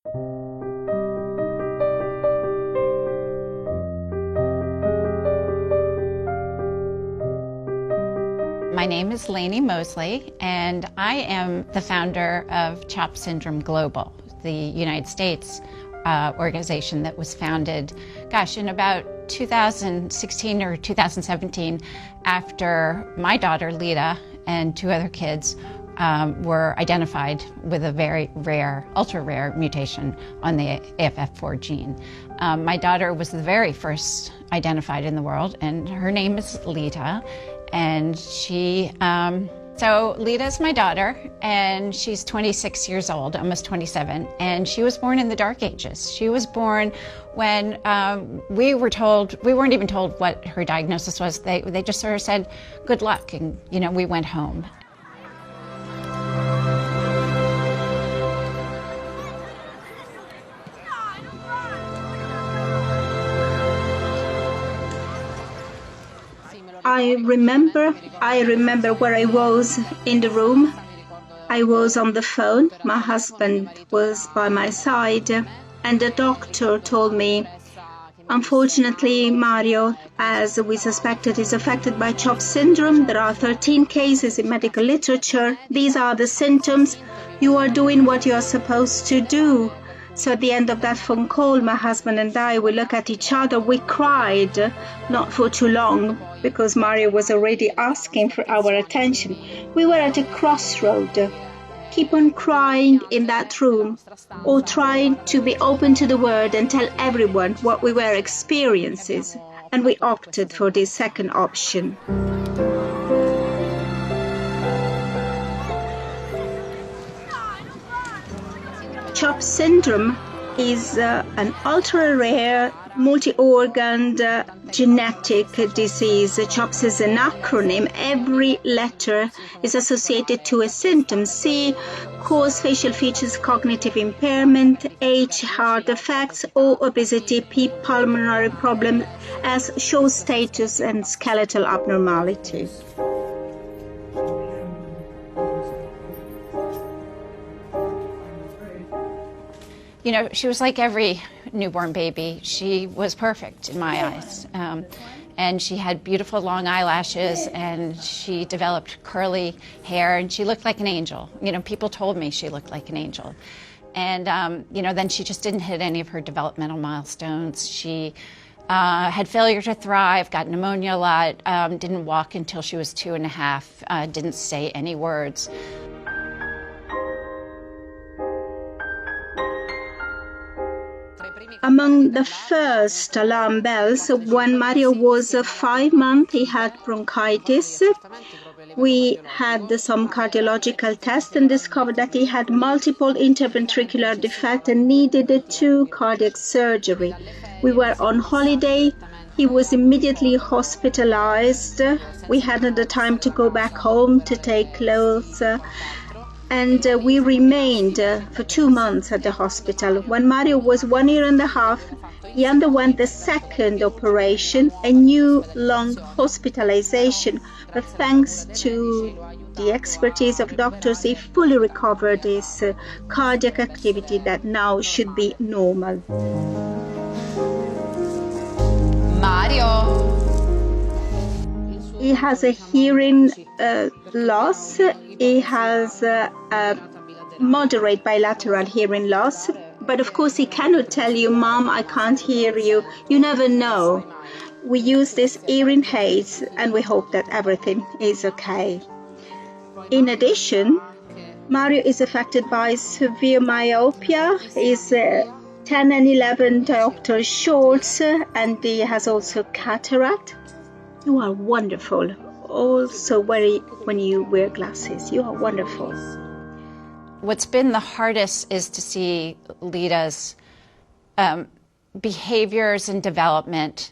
My name is Lainey Mosley, and I am the founder of CHOP Syndrome Global, the United States organization that was founded, in about 2016 or 2017, after my daughter Leta and two other kids were identified with a very rare, ultra-rare mutation on the AFF4 gene. My daughter was the very first identified in the world, and her name is Leta. And so Leta's my daughter, and she's 26 years old, almost 27, and she was born in the dark ages. She was born when we weren't even told what her diagnosis was. They just sort of said, good luck, and we went home. I remember where I was in the room. I was on the phone. My husband was by my side, and the doctor told me, unfortunately, Mario, as we suspected, is affected by CHOP syndrome. There are 13 cases in medical literature. These are the symptoms. You are doing what you are supposed to do. So at the end of that phone call, my husband and I, we looked at each other. We cried, not for too long, because Mario was already asking for our attention. We were at a crossroad. Keep on crying in that room, or trying to be open to the world and tell everyone what we were experiencing. And we opted for this second option. CHOP syndrome is an ultra-rare, multi-organ genetic disease. CHOPS is an acronym. Every letter is associated to a symptom. C, cause facial features, cognitive impairment. H, heart defects. O, obesity. P, pulmonary problem. S, shows status and skeletal abnormality. She was like every newborn baby. She was perfect in my eyes. And she had beautiful long eyelashes, and she developed curly hair, and she looked like an angel. People told me she looked like an angel. And, then she just didn't hit any of her developmental milestones. She had failure to thrive, got pneumonia a lot, didn't walk until she was 2.5, didn't say any words. Among the first alarm bells, when Mario was 5 months, he had bronchitis. We had some cardiological tests and discovered that he had multiple interventricular defects and needed 2 cardiac surgery. We were on holiday. He was immediately hospitalized. We hadn't the time to go back home to take clothes. And we remained for 2 months at the hospital. When Mario was 1 year and a half, he underwent the second operation, a new lung hospitalization. But thanks to the expertise of doctors, he fully recovered his cardiac activity that now should be normal. Mario! He has a hearing loss. He has a moderate bilateral hearing loss. But of course, he cannot tell you, Mom, I can't hear you. You never know. We use this hearing aids, and we hope that everything is okay. In addition, Mario is affected by severe myopia. He's 10 and 11 diopters short, and he has also cataract. You are wonderful. Also, when you wear glasses, you are wonderful. What's been the hardest is to see Leta's behaviors and development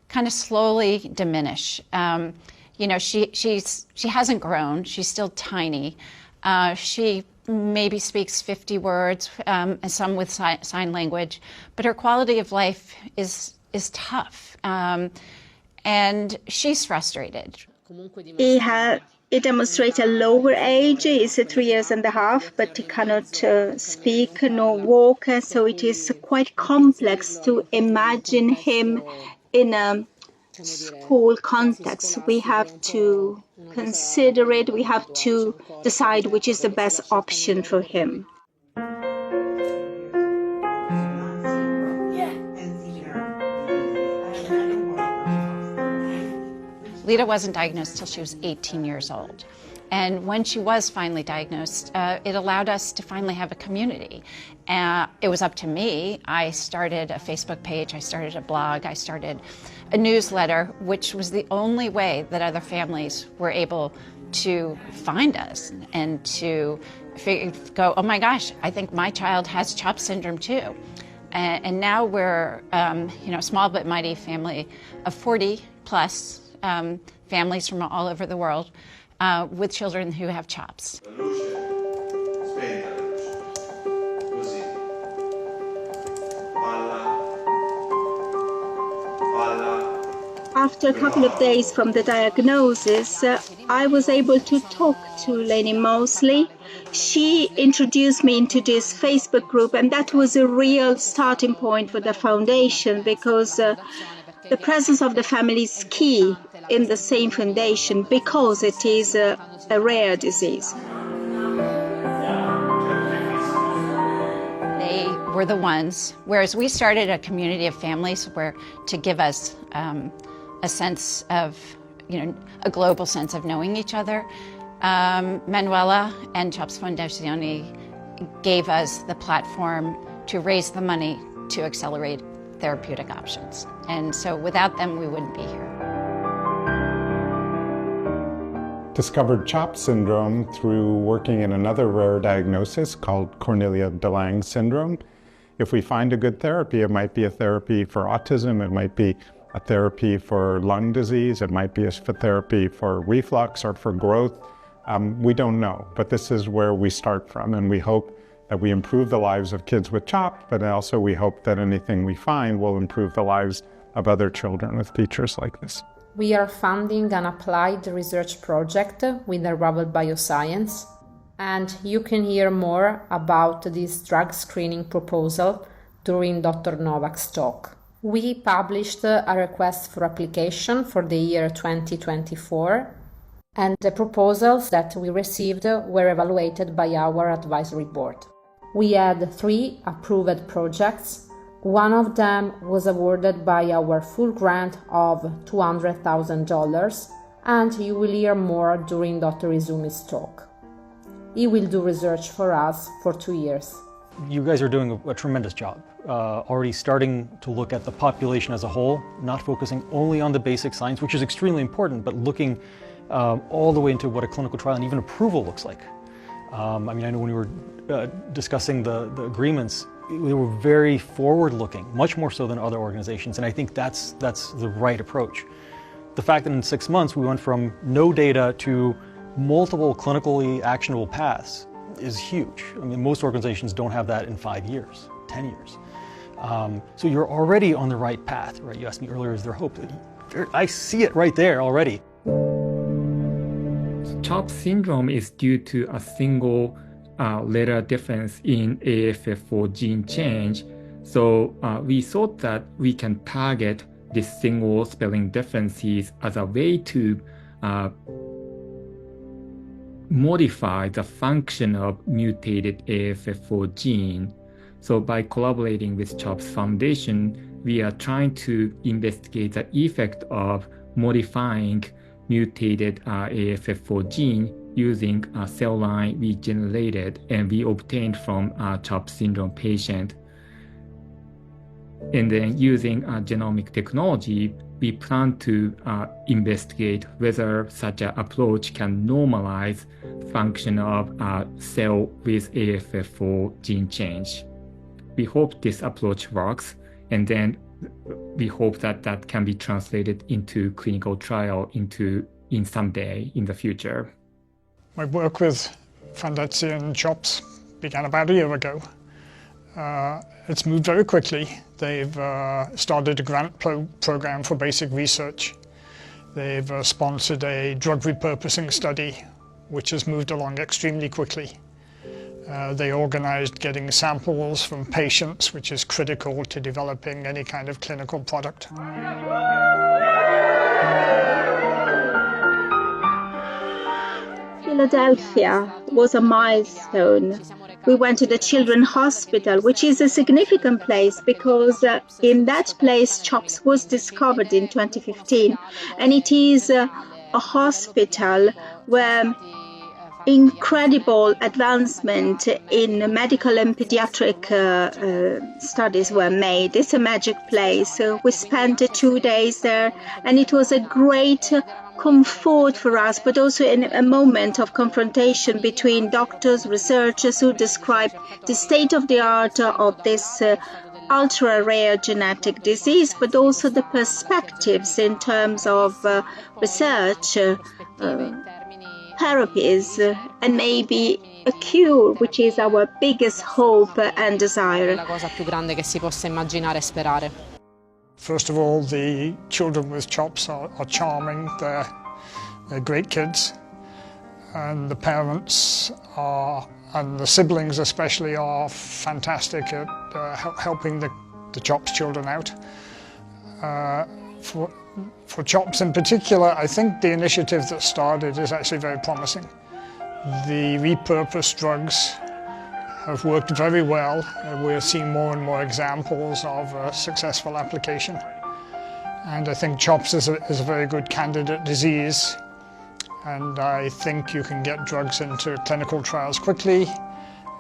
kind of slowly diminish. She hasn't grown. She's still tiny. She maybe speaks 50 words, and some with sign language, but her quality of life is tough. And she's frustrated. He He demonstrates a lower age, he's 3 years and a half, but he cannot speak nor walk, so it is quite complex to imagine him in a school context. We have to consider it, we have to decide which is the best option for him. Leta wasn't diagnosed till she was 18 years old. And when she was finally diagnosed, it allowed us to finally have a community. It was up to me. I started a Facebook page, I started a blog, I started a newsletter, which was the only way that other families were able to find us and to go, oh my gosh, I think my child has CHOP syndrome too. And now we're a small but mighty family of 40 plus families from all over the world with children who have CHOPs. After a couple of days from the diagnosis, I was able to talk to Lainey Mosley. She introduced me into this Facebook group, and that was a real starting point for the foundation, because the presence of the family is key in the same foundation because it is a rare disease. They were the ones, whereas we started a community of families where to give us a sense of, a global sense of knowing each other. Manuela and CHOPS Fondazione gave us the platform to raise the money to accelerate therapeutic options. And so without them, we wouldn't be here. Discovered CHOP syndrome through working in another rare diagnosis called Cornelia de Lange syndrome. If we find a good therapy, it might be a therapy for autism, it might be a therapy for lung disease, it might be a therapy for reflux or for growth. We don't know, but this is where we start from, and we hope that we improve the lives of kids with CHOP, but also we hope that anything we find will improve the lives of other children with features like this. We are funding an applied research project with Unravel Bioscience, and you can hear more about this drug screening proposal during Dr. Novak's talk. We published a request for application for the year 2024, and the proposals that we received were evaluated by our advisory board. We had 3 approved projects. One of them was awarded by our full grant of $200,000, and you will hear more during Dr. Izumi's talk. He will do research for us for 2 years. You guys are doing a tremendous job, already starting to look at the population as a whole, not focusing only on the basic science, which is extremely important, but looking all the way into what a clinical trial and even approval looks like. I know when we were discussing the agreements, they were very forward-looking, much more so than other organizations, and I think that's the right approach. The fact that in 6 months we went from no data to multiple clinically actionable paths is huge. Most organizations don't have that in 5 years, 10 years. So you're already on the right path, right? You asked me earlier, is there hope? I see it right there already. CHOP syndrome is due to a single letter difference in AFF4 gene change. So we thought that we can target this single spelling differences as a way to modify the function of mutated AFF4 gene. So by collaborating with CHOPS Foundation, we are trying to investigate the effect of modifying mutated AFF4 gene using a cell line we generated and we obtained from a CHOP syndrome patient. And then using genomic technology, we plan to investigate whether such an approach can normalize function of a cell with AFF4 gene change. We hope this approach works, and then we hope that that can be translated into clinical trial in someday in the future. My work with Fondazione CHOPS began about a year ago. It's moved very quickly. They've started a grant program for basic research. They've sponsored a drug repurposing study, which has moved along extremely quickly. They organized getting samples from patients, which is critical to developing any kind of clinical product. Philadelphia was a milestone. We went to the Children's Hospital, which is a significant place because in that place CHOPS was discovered in 2015, and it is a hospital where incredible advancement in medical and pediatric studies were made. It's a magic place. We spent 2 days there, and it was a great comfort for us, but also in a moment of confrontation between doctors, researchers who describe the state of the art of this ultra-rare genetic disease, but also the perspectives in terms of research, therapies, and maybe a cure, which is our biggest hope and desire. La cosa più grande che si possa immaginare e sperare. First of all, the children with CHOPS are charming. They're great kids, and the parents are, and the siblings especially, are fantastic at helping the CHOPS children out. For CHOPS in particular, I think the initiative that started is actually very promising. The repurposed drugs have worked very well. We're seeing more and more examples of successful application. And I think CHOPS is a very good candidate disease. And I think you can get drugs into clinical trials quickly.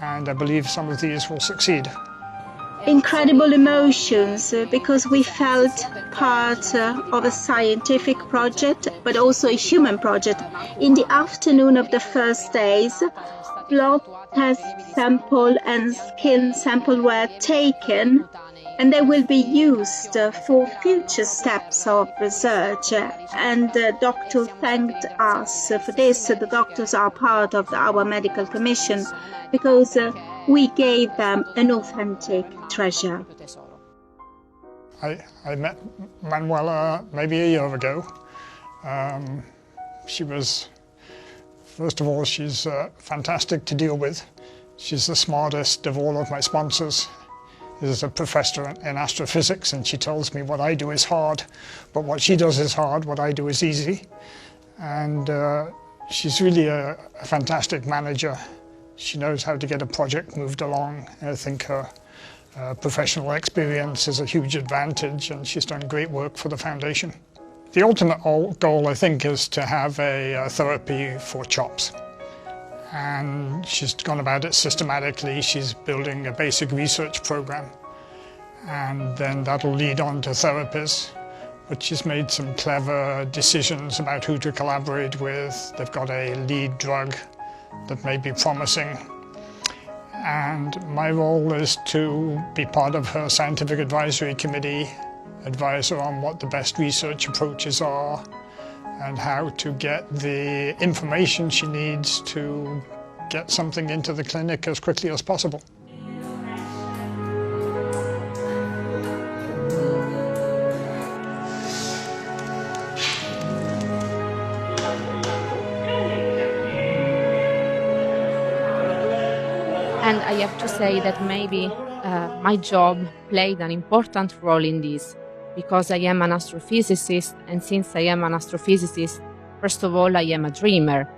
And I believe some of these will succeed. Incredible emotions because we felt part of a scientific project, but also a human project. In the afternoon of the first days, blood test sample and skin sample were taken, and they will be used for future steps of research. And the doctor thanked us for this. The doctors are part of our medical commission because we gave them an authentic treasure. I met Manuela maybe a year ago. She was, first of all, she's fantastic to deal with. She's the smartest of all of my sponsors. She's a professor in astrophysics, and she tells me what I do is hard, but what she does is hard, what I do is easy. And she's really a fantastic manager. She knows how to get a project moved along. I think her professional experience is a huge advantage, and she's done great work for the foundation. The ultimate goal, I think, is to have a therapy for CHOPS. And she's gone about it systematically. She's building a basic research program, and then that'll lead on to therapies. But she's made some clever decisions about who to collaborate with. They've got a lead drug that may be promising. And my role is to be part of her scientific advisory committee, advise her on what the best research approaches are and how to get the information she needs to get something into the clinic as quickly as possible. And I have to say that maybe my job played an important role in this, because I am an astrophysicist, and since I am an astrophysicist, first of all, I am a dreamer.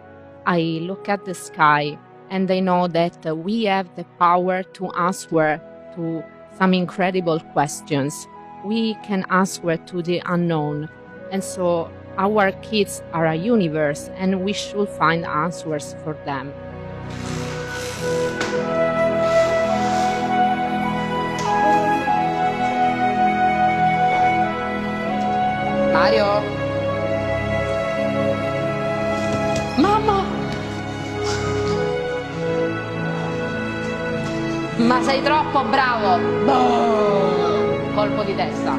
I look at the sky and I know that we have the power to answer to some incredible questions. We can answer to the unknown. And so our kids are a universe, and we should find answers for them. Mario? Mamma! Ma sei troppo bravo! Boh! Colpo di testa.